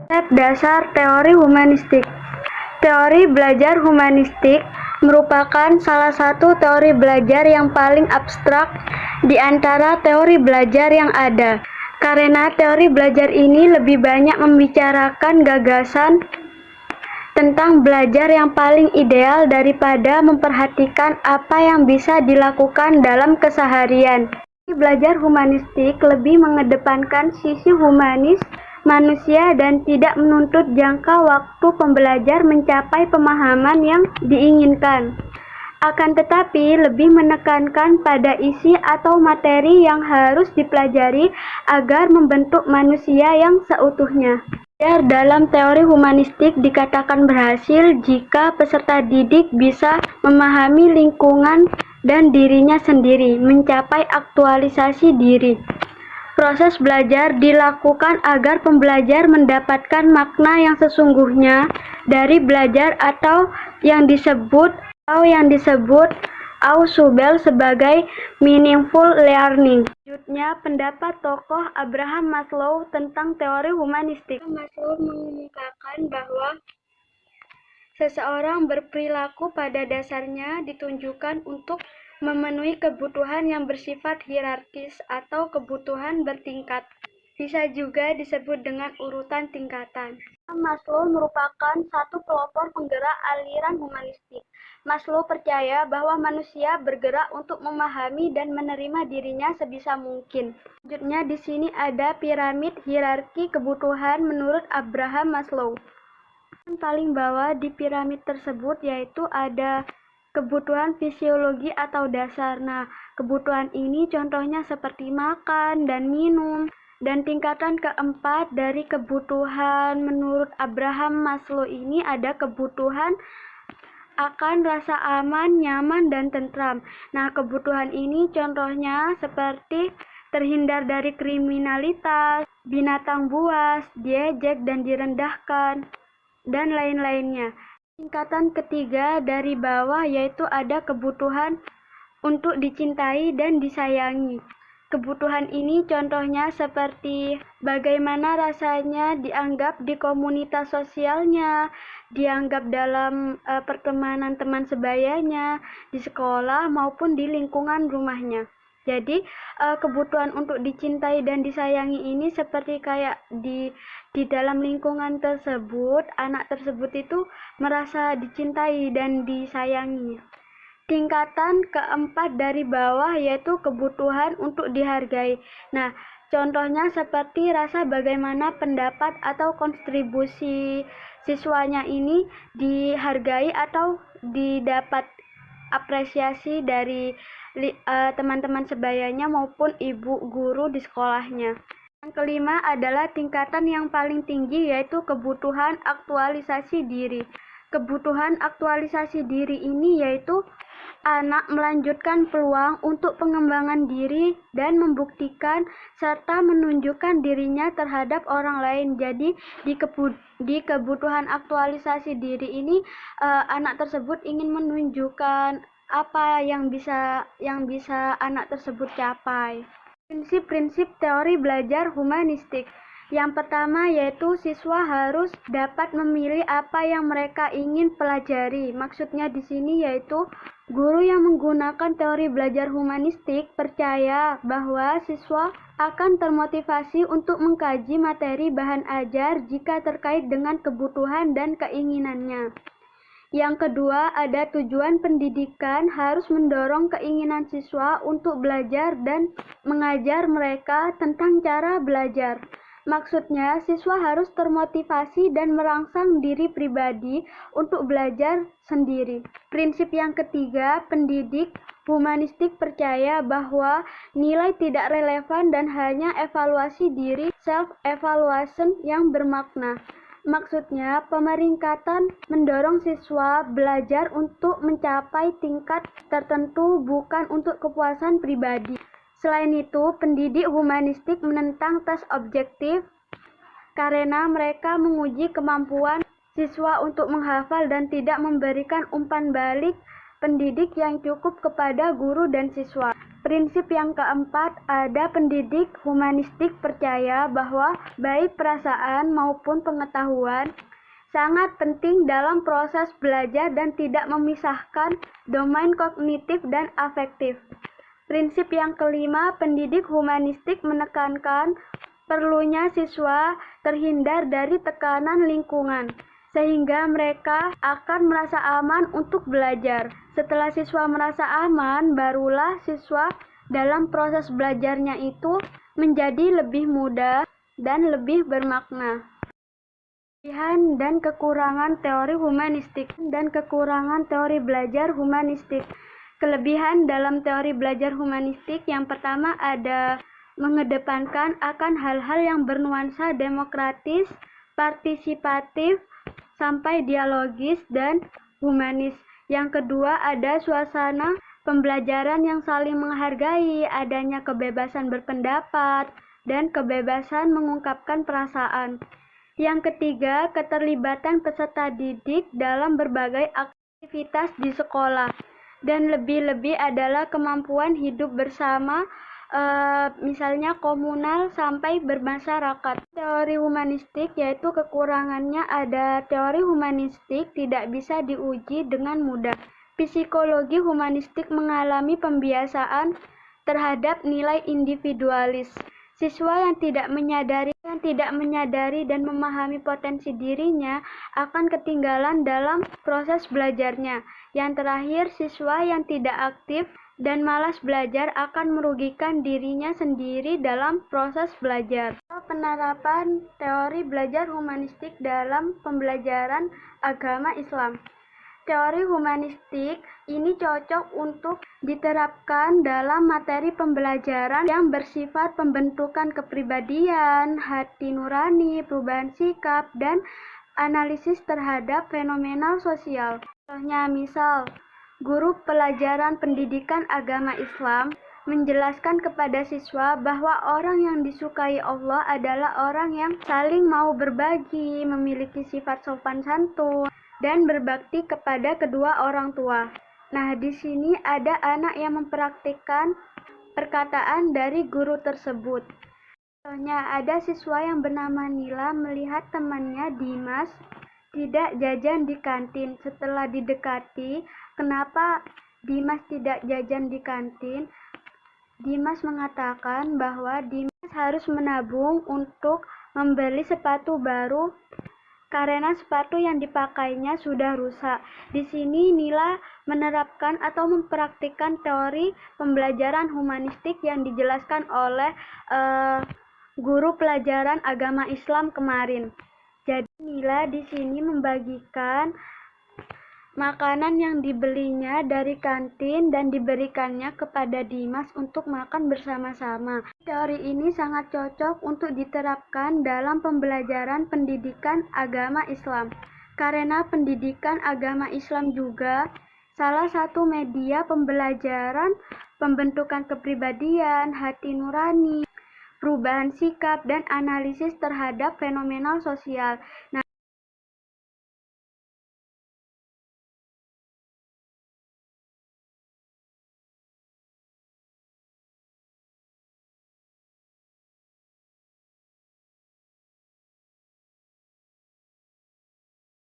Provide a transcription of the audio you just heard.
Konsep dasar teori humanistik. Teori belajar humanistik merupakan salah satu teori belajar yang paling abstrak di antara teori belajar yang ada. Karena teori belajar ini lebih banyak membicarakan gagasan tentang belajar yang paling ideal daripada memperhatikan apa yang bisa dilakukan dalam keseharian. Belajar humanistik lebih mengedepankan sisi humanis manusia dan tidak menuntut jangka waktu pembelajar mencapai pemahaman yang diinginkan. Akan tetapi lebih menekankan pada isi atau materi yang harus dipelajari agar membentuk manusia yang seutuhnya. Belajar dalam teori humanistik dikatakan berhasil jika peserta didik bisa memahami lingkungan dan dirinya sendiri, mencapai aktualisasi diri. Proses belajar dilakukan agar pembelajar mendapatkan makna yang sesungguhnya dari belajar atau yang disebut Ausubel sebagai meaningful learning. Selanjutnya, pendapat tokoh Abraham Maslow tentang teori humanistik. Maslow mengungkapkan bahwa seseorang berperilaku pada dasarnya ditunjukkan untuk memenuhi kebutuhan yang bersifat hierarkis atau kebutuhan bertingkat. Bisa juga disebut dengan urutan tingkatan. Maslow merupakan satu pelopor penggerak aliran humanistik. Maslow percaya bahwa manusia bergerak untuk memahami dan menerima dirinya sebisa mungkin. Selanjutnya di sini ada piramid hierarki kebutuhan menurut Abraham Maslow. Yang paling bawah di piramid tersebut yaitu ada kebutuhan fisiologi atau dasar. Nah, kebutuhan ini contohnya seperti makan dan minum. Dan tingkatan keempat dari kebutuhan menurut Abraham Maslow ini ada kebutuhan akan rasa aman, nyaman, dan tentram. Nah, kebutuhan ini contohnya seperti terhindar dari kriminalitas, binatang buas, diejek dan direndahkan, dan lain-lainnya. Tingkatan ketiga dari bawah yaitu ada kebutuhan untuk dicintai dan disayangi. Kebutuhan ini contohnya seperti bagaimana rasanya dianggap di komunitas sosialnya, dianggap dalam pertemanan teman sebayanya, di sekolah maupun di lingkungan rumahnya. Jadi kebutuhan untuk dicintai dan disayangi ini seperti kayak di dalam lingkungan tersebut, anak tersebut itu merasa dicintai dan disayangi. Tingkatan keempat dari bawah yaitu kebutuhan untuk dihargai. Nah, contohnya seperti rasa bagaimana pendapat atau kontribusi siswanya ini dihargai atau didapat apresiasi dari teman-teman sebayanya maupun ibu guru di sekolahnya. Yang kelima adalah tingkatan yang paling tinggi yaitu kebutuhan aktualisasi diri. Kebutuhan aktualisasi diri ini yaitu anak melanjutkan peluang untuk pengembangan diri dan membuktikan serta menunjukkan dirinya terhadap orang lain. Jadi di kebutuhan aktualisasi diri ini anak tersebut ingin menunjukkan apa yang bisa anak tersebut capai. Prinsip-prinsip teori belajar humanistik. Yang pertama yaitu siswa harus dapat memilih apa yang mereka ingin pelajari. Maksudnya di sini yaitu guru yang menggunakan teori belajar humanistik percaya bahwa siswa akan termotivasi untuk mengkaji materi bahan ajar jika terkait dengan kebutuhan dan keinginannya. Yang kedua, ada tujuan pendidikan harus mendorong keinginan siswa untuk belajar dan mengajar mereka tentang cara belajar. Maksudnya, siswa harus termotivasi dan merangsang diri pribadi untuk belajar sendiri. Prinsip yang ketiga, pendidik humanistik percaya bahwa nilai tidak relevan dan hanya evaluasi diri, self-evaluation yang bermakna. Maksudnya, pemeringkatan mendorong siswa belajar untuk mencapai tingkat tertentu, bukan untuk kepuasan pribadi. Selain itu, pendidik humanistik menentang tes objektif karena mereka menguji kemampuan siswa untuk menghafal dan tidak memberikan umpan balik pendidik yang cukup kepada guru dan siswa. Prinsip yang keempat, ada pendidik humanistik percaya bahwa baik perasaan maupun pengetahuan sangat penting dalam proses belajar dan tidak memisahkan domain kognitif dan afektif. Prinsip yang kelima, pendidik humanistik menekankan perlunya siswa terhindar dari tekanan lingkungan, sehingga mereka akan merasa aman untuk belajar. Setelah siswa merasa aman, barulah siswa dalam proses belajarnya itu menjadi lebih mudah dan lebih bermakna. Kelebihan dan kekurangan teori humanistik dan kekurangan teori belajar humanistik. Kelebihan dalam teori belajar humanistik yang pertama ada mengedepankan akan hal-hal yang bernuansa demokratis, partisipatif, sampai dialogis dan humanis. Yang kedua ada suasana pembelajaran yang saling menghargai, adanya kebebasan berpendapat dan kebebasan mengungkapkan perasaan. Yang ketiga, keterlibatan peserta didik dalam berbagai aktivitas di sekolah. Dan lebih-lebih adalah kemampuan hidup bersama, misalnya komunal sampai bermasyarakat. Teori humanistik yaitu kekurangannya ada teori humanistik tidak bisa diuji dengan mudah. Psikologi humanistik mengalami pembiasaan terhadap nilai individualis. Siswa yang tidak menyadari dan memahami potensi dirinya akan ketinggalan dalam proses belajarnya. Yang terakhir, siswa yang tidak aktif dan malas belajar akan merugikan dirinya sendiri dalam proses belajar. Penerapan teori belajar humanistik dalam pembelajaran agama Islam. Teori humanistik ini cocok untuk diterapkan dalam materi pembelajaran yang bersifat pembentukan kepribadian, hati nurani, perubahan sikap, dan analisis terhadap fenomena sosial. Contohnya misal, guru pelajaran pendidikan agama Islam menjelaskan kepada siswa bahwa orang yang disukai Allah adalah orang yang saling mau berbagi, memiliki sifat sopan santun, dan berbakti kepada kedua orang tua. Nah, di sini ada anak yang mempraktikkan perkataan dari guru tersebut. Contohnya, ada siswa yang bernama Nila melihat temannya Dimas tidak jajan di kantin. Setelah didekati, kenapa Dimas tidak jajan di kantin? Dimas mengatakan bahwa Dimas harus menabung untuk membeli sepatu baru karena sepatu yang dipakainya sudah rusak. Di sini Nila menerapkan atau mempraktikkan teori pembelajaran humanistik yang dijelaskan oleh guru pelajaran agama Islam kemarin. Jadi Nila di sini membagikan makanan yang dibelinya dari kantin dan diberikannya kepada Dimas untuk makan bersama-sama. Teori ini sangat cocok untuk diterapkan dalam pembelajaran pendidikan agama Islam. Karena pendidikan agama Islam juga salah satu media pembelajaran pembentukan kepribadian, hati nurani, perubahan sikap, dan analisis terhadap fenomena sosial. Nah,